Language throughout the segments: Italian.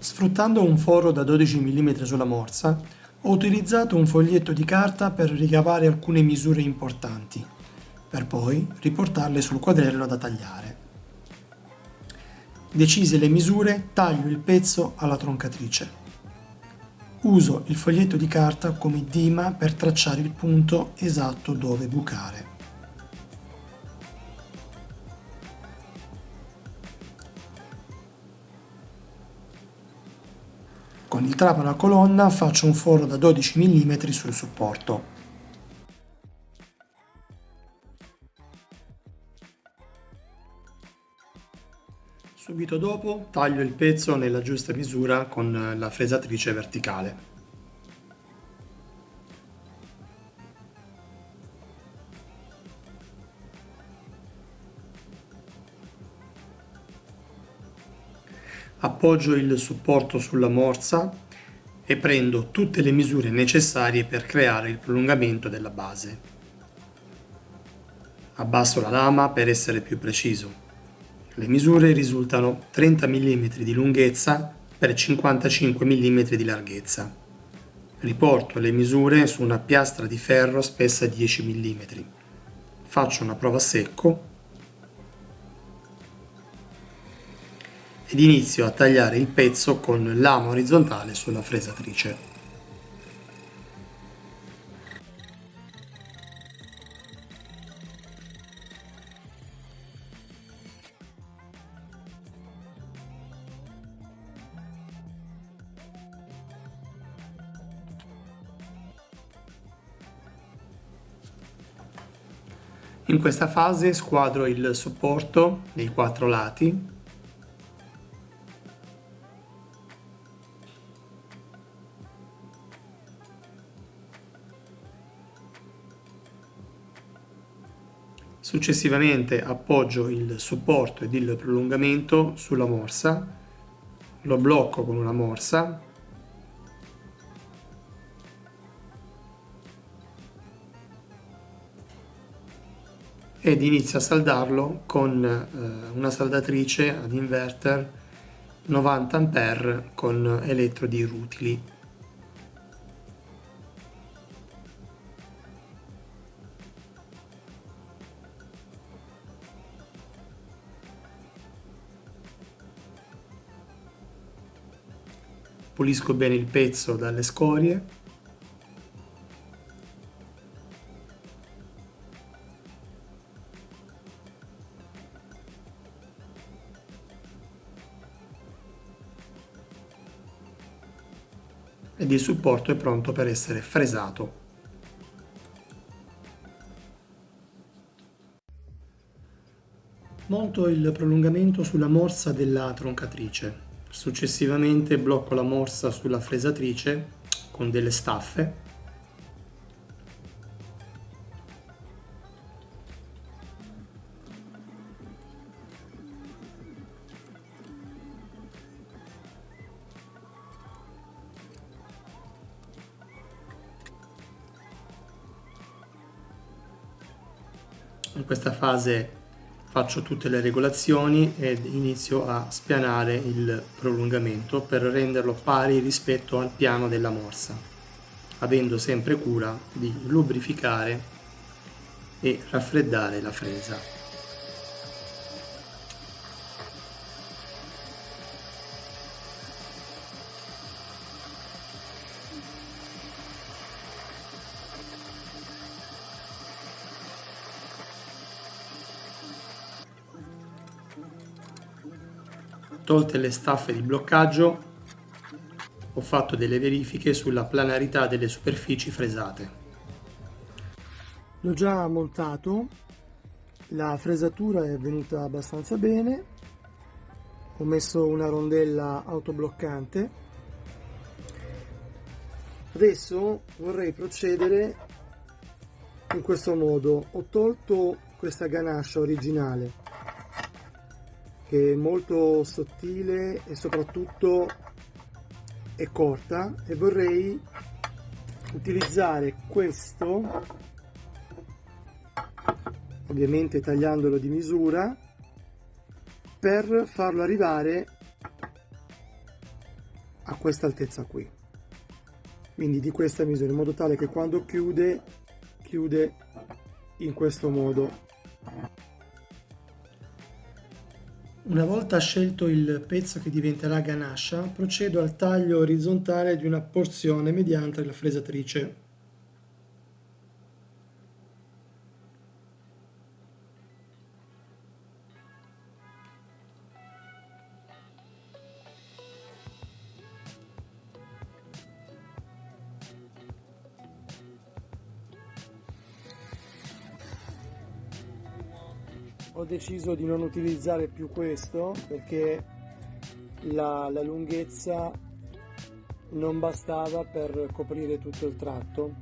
Sfruttando un foro da 12 mm sulla morsa, ho utilizzato un foglietto di carta per ricavare alcune misure importanti, per poi riportarle sul quadrello da tagliare. Decise le misure, taglio il pezzo alla troncatrice. Uso il foglietto di carta come dima per tracciare il punto esatto dove bucare. Con il trapano a colonna faccio un foro da 12 mm sul supporto. Subito dopo taglio il pezzo nella giusta misura con la fresatrice verticale. Appoggio il supporto sulla morsa e prendo tutte le misure necessarie per creare il prolungamento della base. Abbasso la lama per essere più preciso. Le misure risultano 30 mm di lunghezza per 55 mm di larghezza. Riporto le misure su una piastra di ferro spessa 10 mm. Faccio una prova a secco ed inizio a tagliare il pezzo con lama orizzontale sulla fresatrice. In questa fase squadro il supporto nei 4 lati . Successivamente appoggio il supporto ed il prolungamento sulla morsa, lo blocco con una morsa ed inizio a saldarlo con una saldatrice ad inverter 90 A con elettrodi rutili. Pulisco bene il pezzo dalle scorie . Ed il supporto è pronto per essere fresato. Monto il prolungamento sulla morsa della troncatrice. Successivamente blocco la morsa sulla fresatrice con delle staffe . In questa fase faccio tutte le regolazioni ed inizio a spianare il prolungamento per renderlo pari rispetto al piano della morsa, avendo sempre cura di lubrificare e raffreddare la fresa. Tolte le staffe di bloccaggio, ho fatto delle verifiche sulla planarità delle superfici fresate. L'ho già montato, la fresatura è venuta abbastanza bene, ho messo una rondella autobloccante. Adesso vorrei procedere in questo modo. Ho tolto questa ganascia originale, che è molto sottile e soprattutto è corta, e vorrei utilizzare questo, ovviamente tagliandolo di misura, per farlo arrivare a questa altezza qui, quindi di questa misura, in modo tale che quando chiude in questo modo. Una volta scelto il pezzo che diventerà ganascia, procedo al taglio orizzontale di una porzione mediante la fresatrice. Ho deciso di non utilizzare più questo perché la lunghezza non bastava per coprire tutto il tratto,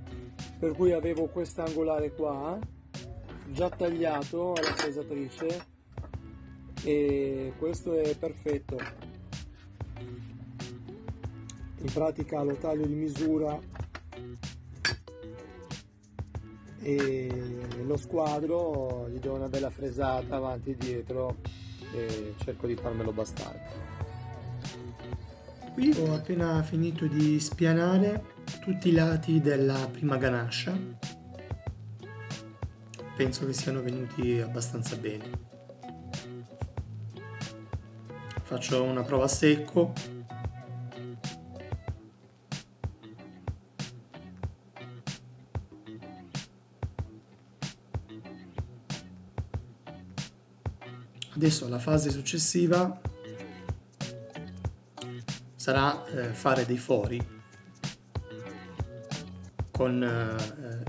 per cui avevo quest'angolare qua già tagliato alla fresatrice e questo è perfetto. In pratica lo taglio di misura e lo squadro, gli do una bella fresata avanti e dietro e cerco di farmelo bastare. Qui ho appena finito di spianare tutti i lati della prima ganascia, penso che siano venuti abbastanza bene. Faccio una prova a secco. Adesso la fase successiva sarà fare dei fori con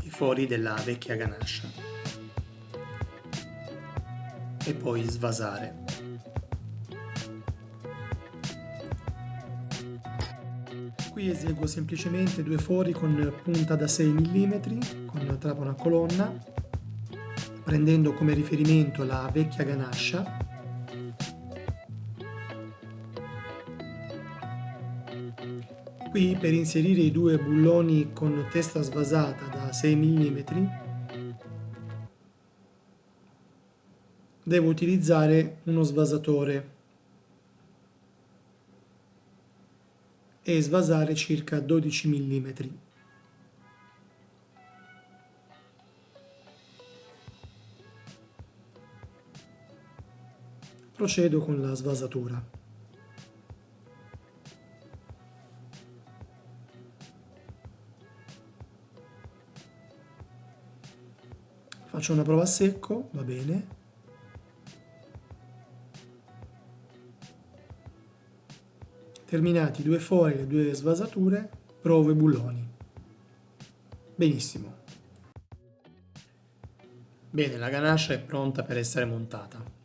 i fori della vecchia ganascia e poi svasare. Qui eseguo semplicemente due fori con punta da 6 mm con trapano a colonna, prendendo come riferimento la vecchia ganascia. Qui per inserire i due bulloni con testa svasata da 6 mm devo utilizzare uno svasatore e svasare circa 12 mm. Procedo con la svasatura. Faccio una prova a secco, va bene. Terminati i due fori e le due svasature, provo i bulloni. Benissimo. Bene, la ganascia è pronta per essere montata.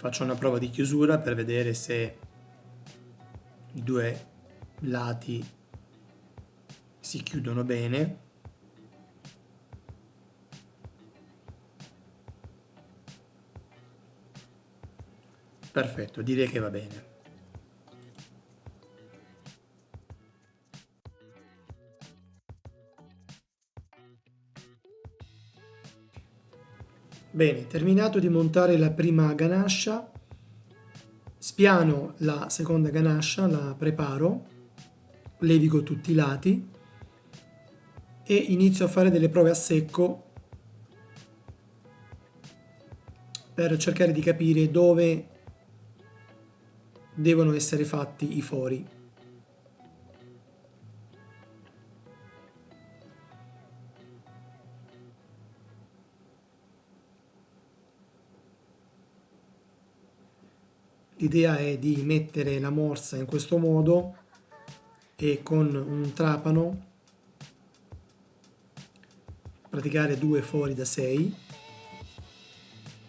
Faccio una prova di chiusura per vedere se i due lati si chiudono bene. Perfetto, direi che va bene. Bene, terminato di montare la prima ganascia, spiano la seconda ganascia, la preparo, levigo tutti i lati e inizio a fare delle prove a secco per cercare di capire dove devono essere fatti i fori. L'idea è di mettere la morsa in questo modo e con un trapano praticare due fori da 6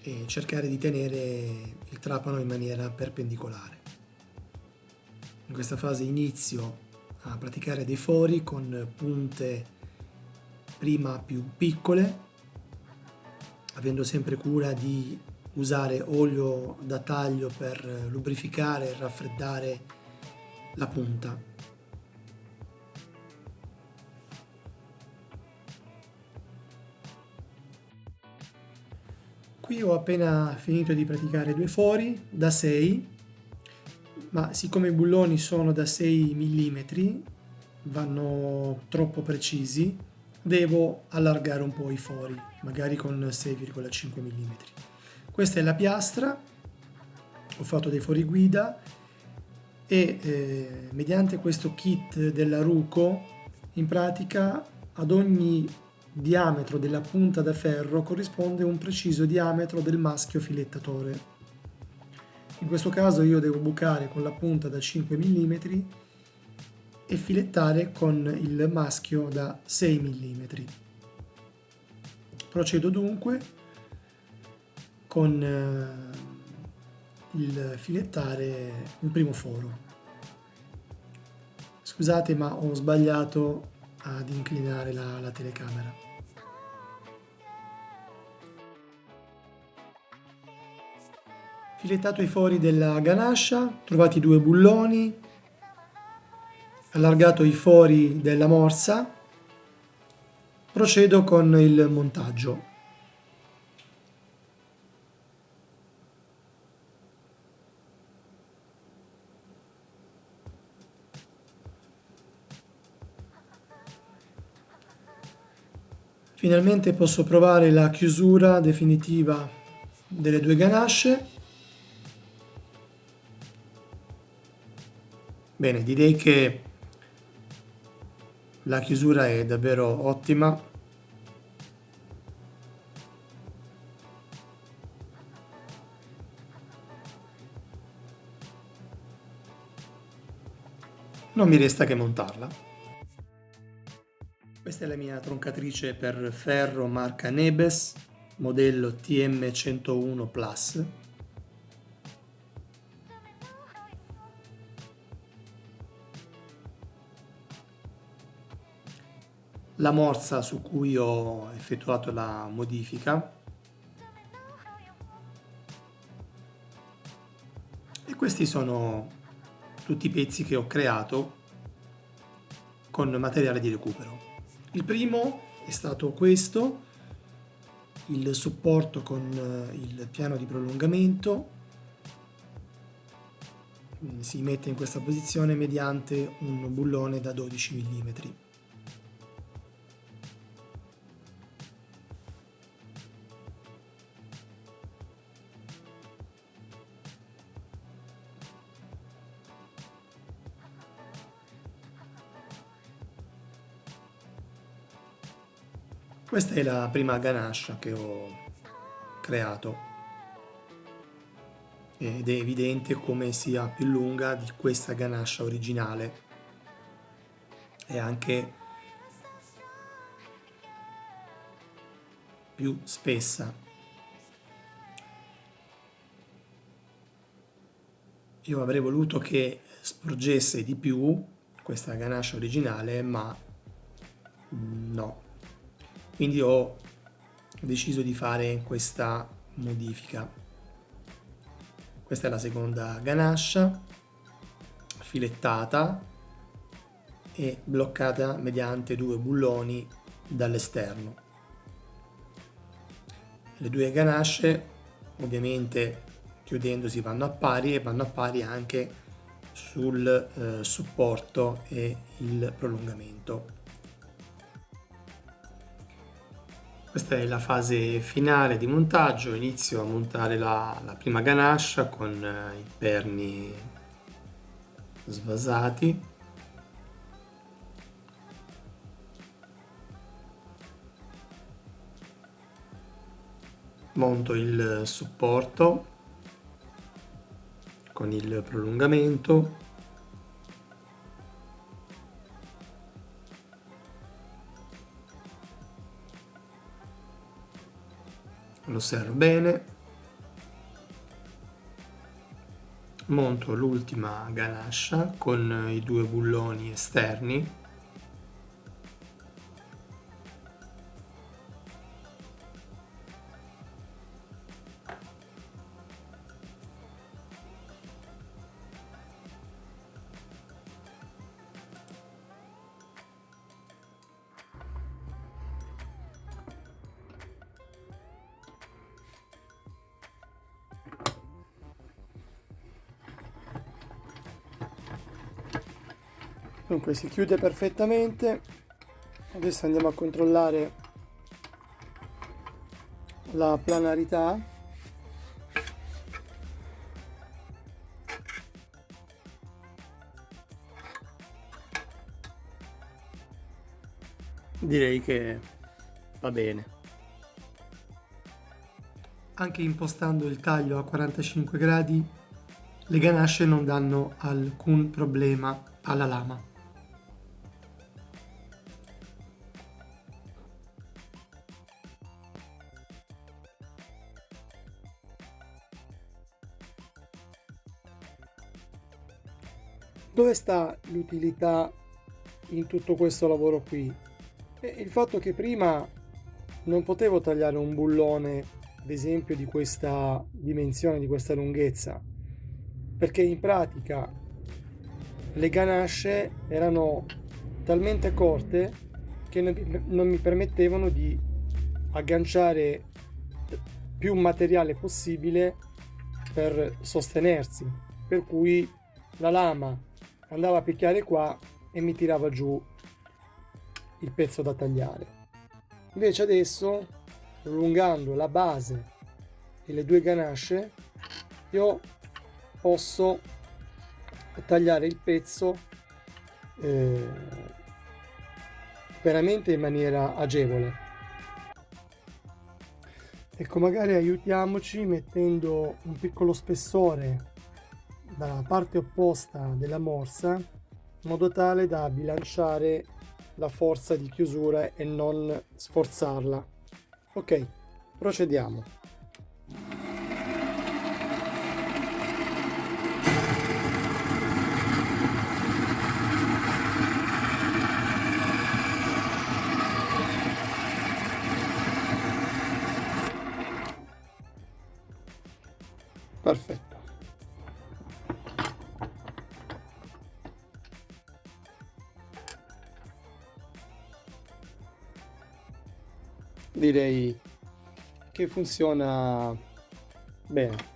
e cercare di tenere il trapano in maniera perpendicolare. In questa fase inizio a praticare dei fori con punte prima più piccole avendo sempre cura di usare olio da taglio per lubrificare e raffreddare la punta. Qui ho appena finito di praticare 2 fori da 6, ma siccome i bulloni sono da 6 mm, vanno troppo precisi, devo allargare un po' i fori, magari con 6,5 mm. Questa è la piastra, ho fatto dei fori guida e mediante questo kit della Ruco, in pratica ad ogni diametro della punta da ferro corrisponde un preciso diametro del maschio filettatore. In questo caso io devo bucare con la punta da 5 mm e filettare con il maschio da 6 mm. Procedo dunque con il filettare il primo foro. Scusate, ma ho sbagliato ad inclinare la telecamera. Filettato i fori della ganascia, trovati 2 bulloni, allargato i fori della morsa, procedo con il montaggio. Finalmente posso provare la chiusura definitiva delle 2 ganasce. Bene, direi che la chiusura è davvero ottima. Non mi resta che montarla. Questa è la mia troncatrice per ferro marca Nebes, modello TM101 Plus. La morsa su cui ho effettuato la modifica. E questi sono tutti i pezzi che ho creato con materiale di recupero. Il primo è stato questo, il supporto con il piano di prolungamento. Si mette in questa posizione mediante un bullone da 12 mm. Questa è la prima ganascia che ho creato ed è evidente come sia più lunga di questa ganascia originale e anche più spessa. Io avrei voluto che sporgesse di più questa ganascia originale, ma no. Quindi ho deciso di fare questa modifica. Questa è la seconda ganascia, filettata e bloccata mediante 2 bulloni dall'esterno. Le 2 ganasce ovviamente chiudendosi vanno a pari e vanno a pari anche sul supporto e il prolungamento. Questa è la fase finale di montaggio, inizio a montare la prima ganascia con i perni svasati. Monto il supporto con il prolungamento. Lo serro bene, monto l'ultima ganascia con i 2 bulloni esterni, Dunque si chiude perfettamente. Adesso andiamo a controllare la planarità. Direi che va bene. Anche impostando il taglio a 45 gradi, le ganasce non danno alcun problema alla lama. Dove sta l'utilità in tutto questo lavoro qui? Il fatto che prima non potevo tagliare un bullone, ad esempio, di questa dimensione, di questa lunghezza, perché in pratica le ganasce erano talmente corte che non mi permettevano di agganciare più materiale possibile per sostenersi, per cui la lama andava a picchiare qua e mi tirava giù il pezzo da tagliare. Invece adesso, allungando la base e le due ganasce, io posso tagliare il pezzo veramente in maniera agevole. Ecco, magari aiutiamoci mettendo un piccolo spessore dalla parte opposta della morsa, in modo tale da bilanciare la forza di chiusura e non sforzarla. Ok, procediamo. Perfetto. Direi che funziona bene.